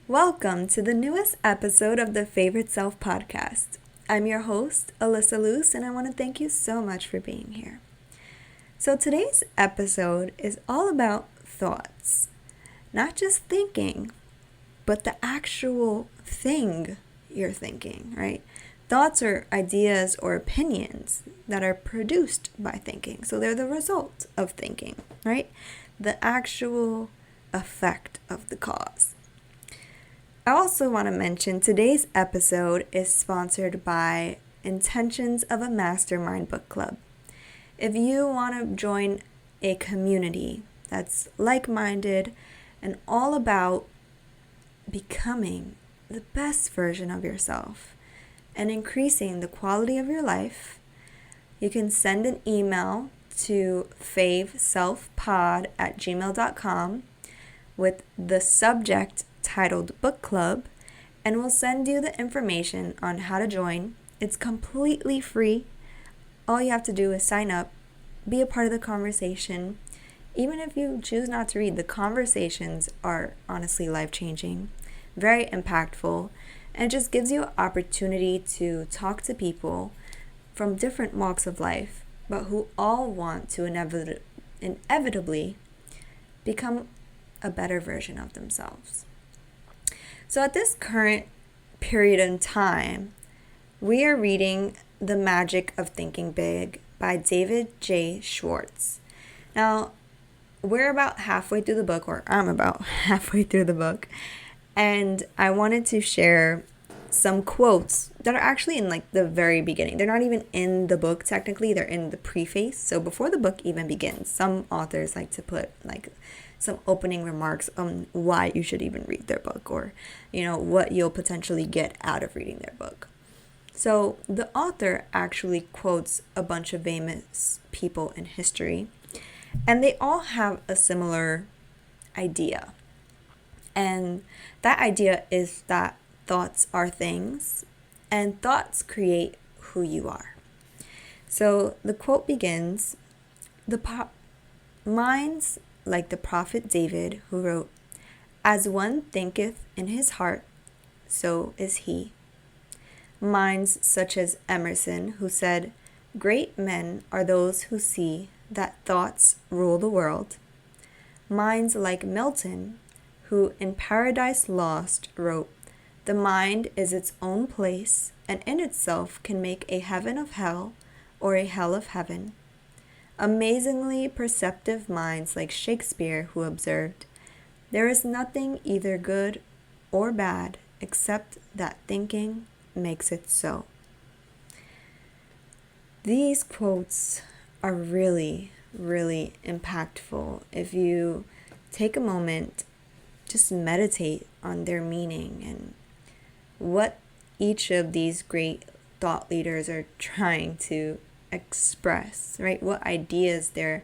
Welcome to the newest episode of the Favorite Self podcast. I'm your host, Alyssa Luce, and I want to thank you so much for being here. So today's episode is all about thoughts. Not just thinking, but the actual thing you're thinking, right? Thoughts are ideas or opinions that are produced by thinking. So they're the result of thinking, right? The actual effect of the cause. I also want to mention today's episode is sponsored by Intentions of a Mastermind Book Club. If you want to join a community that's like-minded and all about becoming the best version of yourself and increasing the quality of your life, you can send an email to favselfpod@gmail.com with the subject titled Book Club, and we'll send you the information on how to join. It's completely free. All you have to do is sign up, be a part of the conversation. Even if you choose not to read, the conversations are honestly life-changing, very impactful, and it just gives you an opportunity to talk to people from different walks of life, but who all want to inevitably become a better version of themselves. So at this current period in time, we are reading The Magic of Thinking Big by David J. Schwartz. Now, we're about halfway through the book, or I'm about halfway through the book, and I wanted to share some quotes that are actually in like the very beginning. They're not even in the book technically, they're in the preface. So before the book even begins, some authors like to put like some opening remarks on why you should even read their book, or what you'll potentially get out of reading their book. So the author actually quotes a bunch of famous people in history, and they all have a similar idea. And that idea is that thoughts are things, and thoughts create who you are. So the quote begins, minds like the prophet David, who wrote, "As one thinketh in his heart, so is he." Minds such as Emerson, who said, "Great men are those who see that thoughts rule the world." Minds like Milton, who in Paradise Lost wrote, "The mind is its own place, and in itself can make a heaven of hell or a hell of heaven." Amazingly perceptive minds like Shakespeare, who observed, "There is nothing either good or bad except that thinking makes it so." These quotes are really, really impactful. If you take a moment, just meditate on their meaning and what each of these great thought leaders are trying to express, right? What ideas they're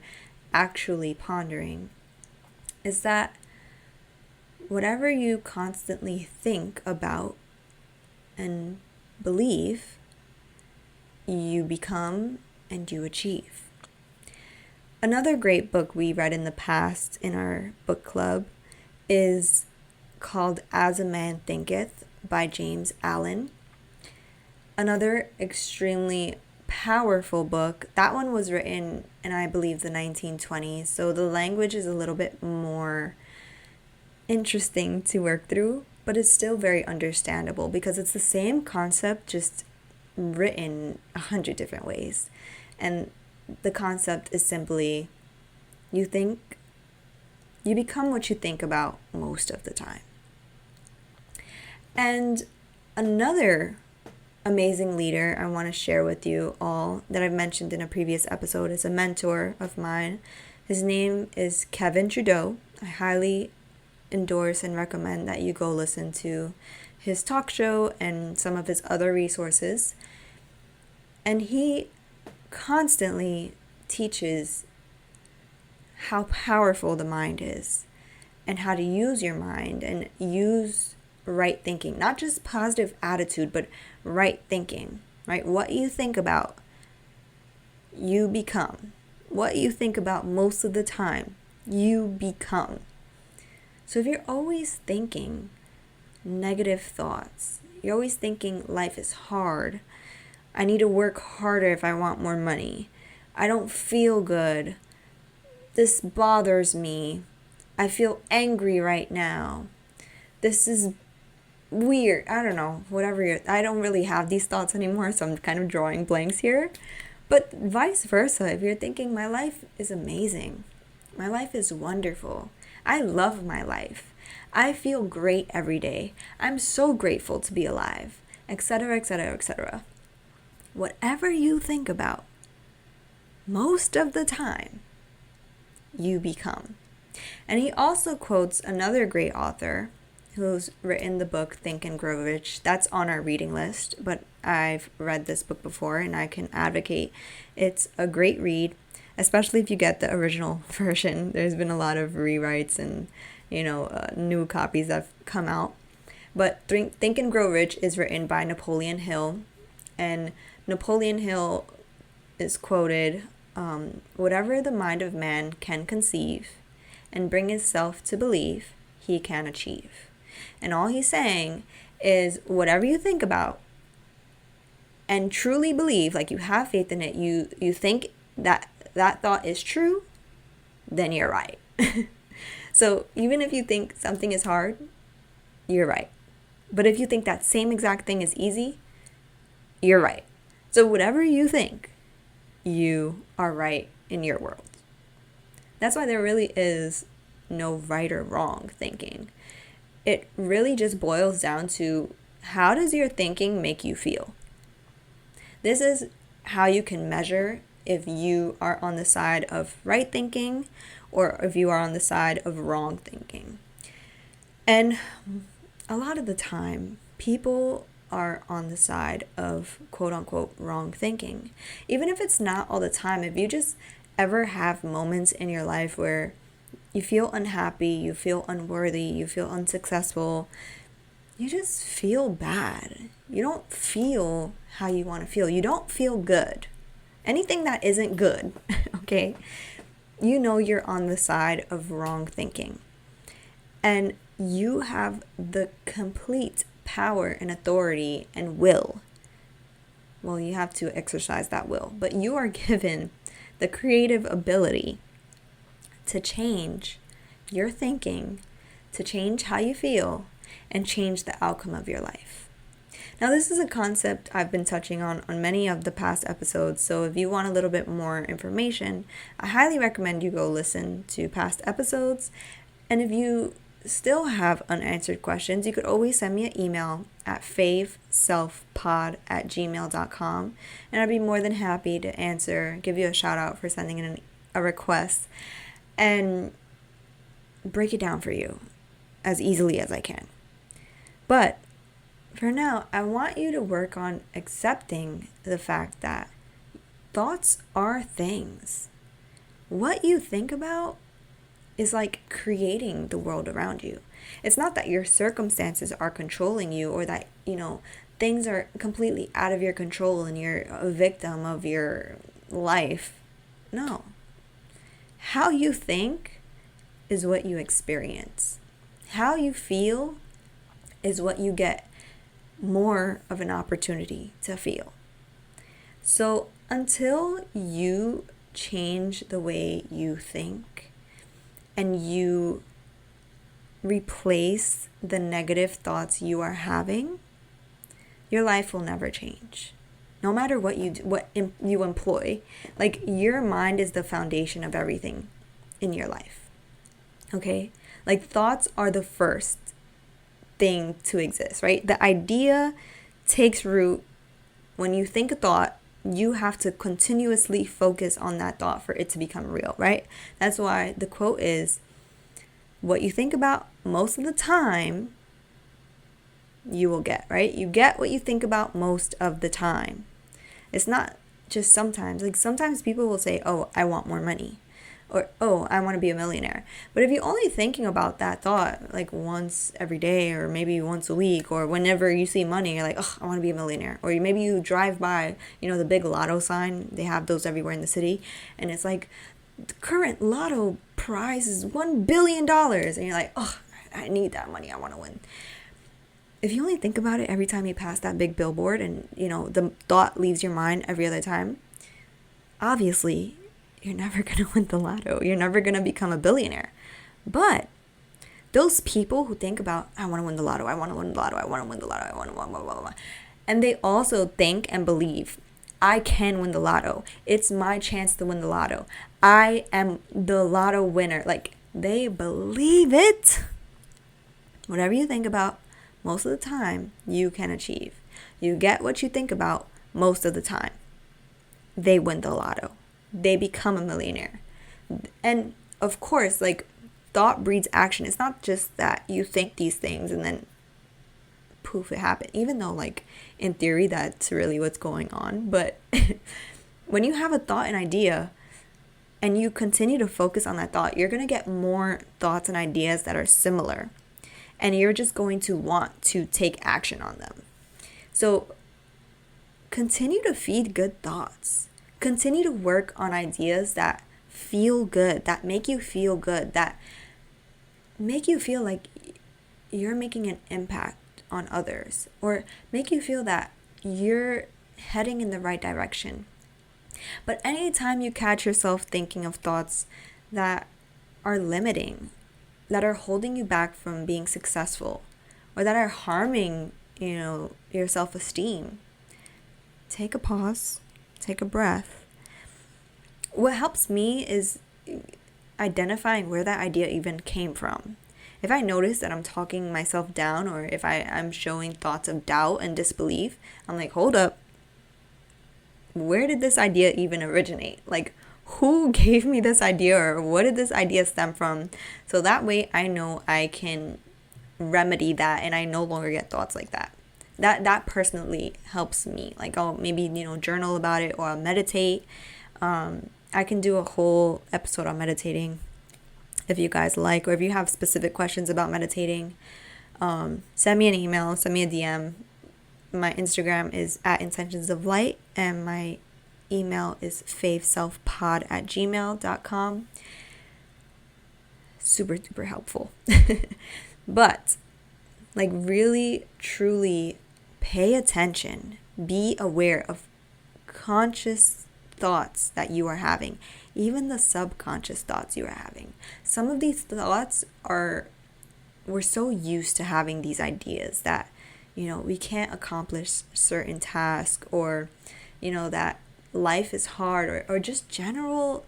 actually pondering. Is that whatever you constantly think about and believe, you become and you achieve. Another great book we read in the past in our book club is called As a Man Thinketh by James Allen. Another extremely powerful book. That one was written in, I believe, the 1920s, so the language is a little bit more interesting to work through, but it's still very understandable because it's the same concept, just written 100 different ways. And the concept is simply, you become what you think about most of the time. And another amazing leader I want to share with you all that I've mentioned in a previous episode is a mentor of mine. His name is Kevin Trudeau. I highly endorse and recommend that you go listen to his talk show and some of his other resources. And he constantly teaches how powerful the mind is and how to use your mind and use right thinking, not just positive attitude, but right thinking, right? What you think about, you become. What you think about most of the time, you become. So if you're always thinking negative thoughts. You're always thinking life is hard. I need to work harder if I want more money. I don't feel good. This bothers me. I feel angry right now. This is weird. I don't know. I don't really have these thoughts anymore, so I'm kind of drawing blanks here. But vice versa, if you're thinking my life is amazing. My life is wonderful. I love my life. I feel great every day. I'm so grateful to be alive, etc., etc., etc. Whatever you think about, most of the time, you become. And he also quotes another great author who's written the book Think and Grow Rich. That's on our reading list, but I've read this book before and I can advocate. It's a great read, especially if you get the original version. There's been a lot of rewrites and new copies that have come out. But Think and Grow Rich is written by Napoleon Hill, and Napoleon Hill is quoted, whatever the mind of man can conceive and bring itself to believe, he can achieve. And all he's saying is whatever you think about and truly believe, like you have faith in it, you think that thought is true, then you're right. So even if you think something is hard, you're right. But if you think that same exact thing is easy, you're right. So whatever you think, you are right in your world. That's why there really is no right or wrong thinking. It really just boils down to, how does your thinking make you feel? This is how you can measure if you are on the side of right thinking or if you are on the side of wrong thinking. And a lot of the time, people are on the side of quote unquote wrong thinking. Even if it's not all the time, if you just ever have moments in your life where you feel unhappy, you feel unworthy, you feel unsuccessful, you just feel bad. You don't feel how you want to feel. You don't feel good. Anything that isn't good, okay? You're on the side of wrong thinking. And you have the complete power and authority and will. Well, you have to exercise that will, but you are given the creative ability to change your thinking, to change how you feel, and change the outcome of your life. Now, this is a concept I've been touching on many of the past episodes, so if you want a little bit more information, I highly recommend you go listen to past episodes. And if you still have unanswered questions, you could always send me an email at favselfpod@gmail.com, and I'd be more than happy to answer, give you a shout out for sending in a request, and break it down for you as easily as I can. But for now, I want you to work on accepting the fact that thoughts are things. What you think about is like creating the world around you. It's not that your circumstances are controlling you or that, things are completely out of your control and you're a victim of your life. No. How you think is what you experience. How you feel is what you get more of an opportunity to feel. So until you change the way you think and you replace the negative thoughts you are having, your life will never change. No matter what you do, you employ, like your mind is the foundation of everything in your life. Okay? Like thoughts are the first thing to exist, right? The idea takes root. When you think a thought, you have to continuously focus on that thought for it to become real, right? That's why the quote is, what you think about most of the time, you will get, right? You get what you think about most of the time. It's not just sometimes. Like sometimes people will say, oh, I want more money. Or, oh, I want to be a millionaire. But if you're only thinking about that thought like once every day or maybe once a week or whenever you see money, you're like, oh, I want to be a millionaire. Or maybe you drive by, the big lotto sign. They have those everywhere in the city. And it's like, the current lotto prize is $1 billion. And you're like, oh, I need that money. I want to win. if you only think about it every time you pass that big billboard and, the thought leaves your mind every other time, obviously, you're never going to win the lotto. You're never going to become a billionaire. But those people who think about, I want to win the lotto, I want to win the lotto, I want to win the lotto, I want to win, blah, blah, blah, blah. And they also think and believe, I can win the lotto. It's my chance to win the lotto. I am the lotto winner. Like, they believe it. Whatever you think about, most of the time, you can achieve. You get what you think about most of the time. They win the lotto. They become a millionaire. And of course, like, thought breeds action. It's not just that you think these things and then poof, it happened. Even though, like, in theory, that's really what's going on. But when you have a thought and idea and you continue to focus on that thought, you're going to get more thoughts and ideas that are similar. And you're just going to want to take action on them. So continue to feed good thoughts. Continue to work on ideas that feel good, that make you feel good, that make you feel like you're making an impact on others, or make you feel that you're heading in the right direction. But anytime you catch yourself thinking of thoughts that are limiting, that are holding you back from being successful, or that are harming, your self-esteem, take a pause, take a breath. What helps me is identifying where that idea even came from. If I notice that I'm talking myself down, or if I'm showing thoughts of doubt and disbelief, I'm like, hold up. Where did this idea even originate? Like, who gave me this idea, or what did this idea stem from? So that way I know I can remedy that and I no longer get thoughts like that. That personally helps me. Like, I'll maybe, journal about it, or I'll meditate. I can do a whole episode on meditating if you guys like, or if you have specific questions about meditating. Send me an email, send me a DM. My Instagram is @intentionsoflight, and my email is favselfpod@gmail.com. Super, super helpful. But, like, really, truly pay attention. Be aware of conscious thoughts that you are having, even the subconscious thoughts you are having. Some of these thoughts we're so used to having these ideas that, we can't accomplish certain tasks, or, that life is hard, or just general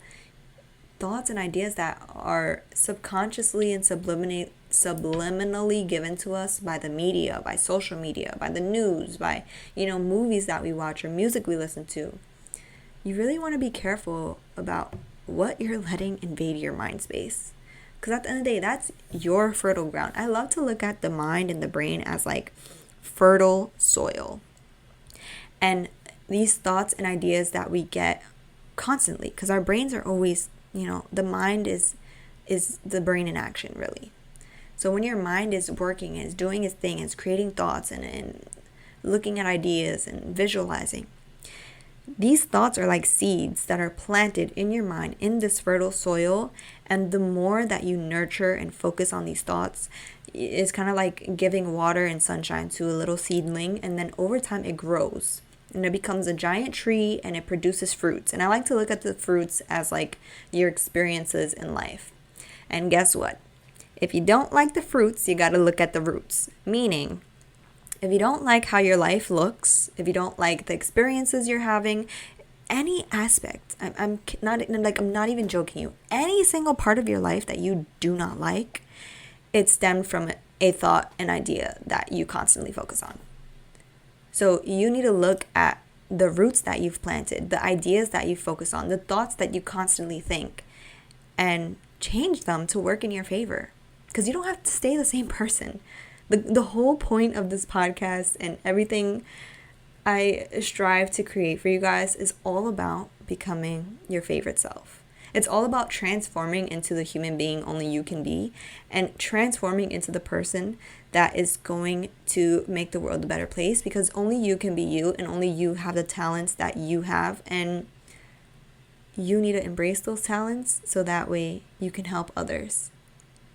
thoughts and ideas that are subconsciously and subliminally given to us by the media, by social media, by the news, by, movies that we watch or music we listen to. You really want to be careful about what you're letting invade your mind space. Because at the end of the day, that's your fertile ground. I love to look at the mind and the brain as like fertile soil. And these thoughts and ideas that we get constantly, because our brains are always, the mind is the brain in action, really. So when your mind is working and is doing its thing, it's creating thoughts and looking at ideas and visualizing, these thoughts are like seeds that are planted in your mind in this fertile soil. And the more that you nurture and focus on these thoughts, it's kind of like giving water and sunshine to a little seedling. And then over time it grows and it becomes a giant tree and it produces fruits. And I like to look at the fruits as like your experiences in life. And guess what? If you don't like the fruits, you got to look at the roots. Meaning, if you don't like how your life looks, if you don't like the experiences you're having, any aspect, I'm not even joking you, any single part of your life that you do not like, it stemmed from a thought, an idea that you constantly focus on. So you need to look at the roots that you've planted, the ideas that you focus on, the thoughts that you constantly think, and change them to work in your favor. Because you don't have to stay the same person. The whole point of this podcast and everything I strive to create for you guys is all about becoming your favorite self. It's all about transforming into the human being only you can be, and transforming into the person that is going to make the world a better place, because only you can be you, and only you have the talents that you have, and you need to embrace those talents so that way you can help others.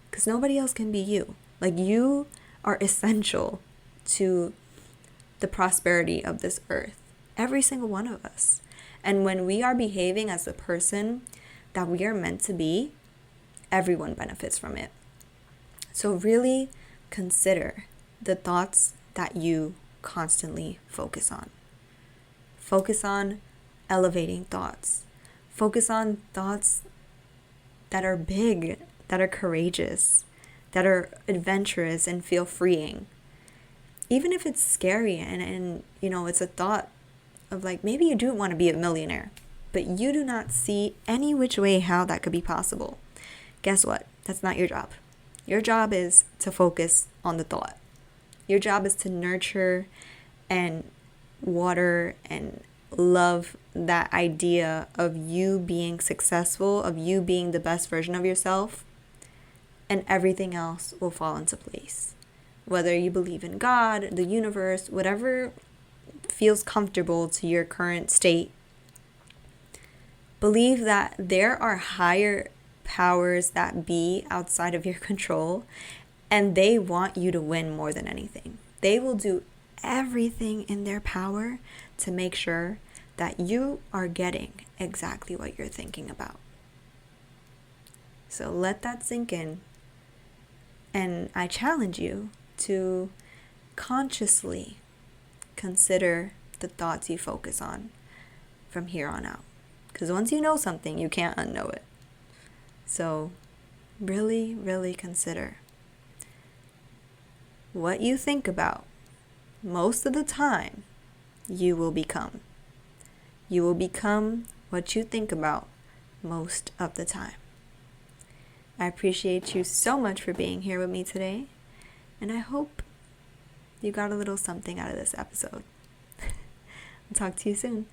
Because nobody else can be you. Like, you are essential to the prosperity of this earth. Every single one of us. And when we are behaving as the person that we are meant to be, everyone benefits from it. So really consider the thoughts that you constantly focus on. Focus on elevating thoughts. Focus on thoughts that are big, that are courageous, that are adventurous and feel freeing. Even if it's scary and it's a thought of like, maybe you do want to be a millionaire, but you do not see any which way how that could be possible. Guess what? That's not your job. Your job is to focus on the thought. Your job is to nurture and water and love that idea of you being successful, of you being the best version of yourself, and everything else will fall into place. Whether you believe in God, the universe, whatever feels comfortable to your current state, believe that there are higher powers that be outside of your control, and they want you to win more than anything. They will do everything in their power to make sure that you are getting exactly what you're thinking about. So let that sink in. And I challenge you to consciously consider the thoughts you focus on from here on out. Because once you know something, you can't unknow it. So really, really consider what you think about. Most of the time, you will become. You will become what you think about most of the time. I appreciate you so much for being here with me today, and I hope you got a little something out of this episode. I'll talk to you soon.